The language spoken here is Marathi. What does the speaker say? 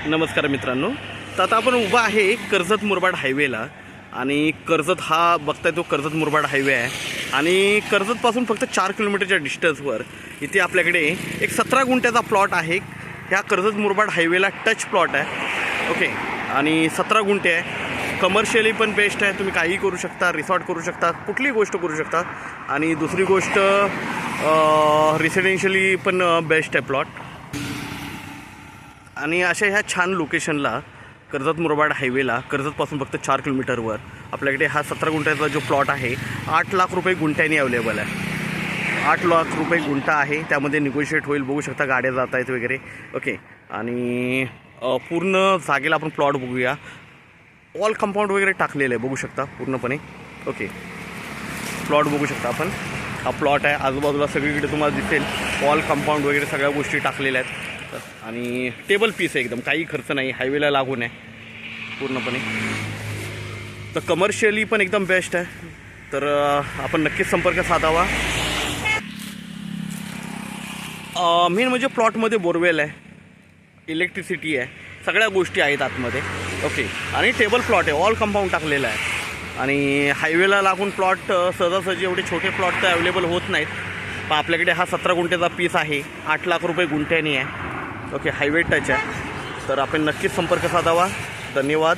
नमस्कार मित्रांनो. तर आता आपण उभा आहे कर्जत मुरबाड हायवेला आणि कर्जत हा बघताय तो कर्जत मुरबाड हायवे आहे आणि कर्जतपासून फक्त 4 किलोमीटरच्या डिस्टन्सवर इथे आपल्याकडे एक 17 गुंठ्याचा प्लॉट आहे. ह्या कर्जत मुरबाड हायवेला टच प्लॉट आहे. ओके. आणि 17 गुंठे आहे. कमर्शियली पण बेस्ट आहे. तुम्ही काहीही करू शकता, रिसॉर्ट करू शकता, कुठलीही गोष्ट करू शकता. आणि दुसरी गोष्ट रेसिडेन्शियली पण बेस्ट आहे प्लॉट. आणि अशा ह्या छान लोकेशनला कर्जत मुरबाड हायवेला कर्जतपासून फक्त 4 किलोमीटरवर आपल्याकडे हा 17 गुंठ्याचा जो प्लॉट आहे 8 लाख रुपये गुंठ्याने अवेलेबल आहे. 8 लाख रुपये गुंठा आहे. त्यामध्ये निगोशिएट होईल. बघू शकता गाड्या जात आहेत वगैरे. ओके. आणि पूर्ण जागेला आपण प्लॉट बघूया. ऑल कंपाऊंड वगैरे टाकलेलं आहे बघू शकता पूर्णपणे. ओके. प्लॉट बघू शकता आपण. हा प्लॉट आहे. आजूबाजूला सगळीकडे तुम्हाला दिसेल ऑल कंपाऊंड वगैरे सगळ्या गोष्टी टाकलेल्या आहेत. आणि टेबल पीस आहे एकदम, काही खर्च नाही. हायवेला लागून आहे पूर्णपणे. तर कमर्शियली पण एकदम बेस्ट आहे. तर आपण नक्कीच संपर्क साधावा. मेन म्हणजे प्लॉटमध्ये बोरवेल आहे, इलेक्ट्रिसिटी आहे, सगळ्या गोष्टी आहेत आतमध्ये. ओके. आणि टेबल प्लॉट आहे. ऑल कंपाऊंड टाकलेलं आहे. आणि हायवेला लागून प्लॉट सहजासहजी एवढे छोटे प्लॉट तर अवेलेबल होत नाहीत. पण आपल्याकडे हा 17 गुंठ्याचा पीस आहे. 8 लाख रुपये गुंठ्याने आहे. ओके. हायवे टच आहे. तर आपण नक्कीच संपर्क साधावा. धन्यवाद.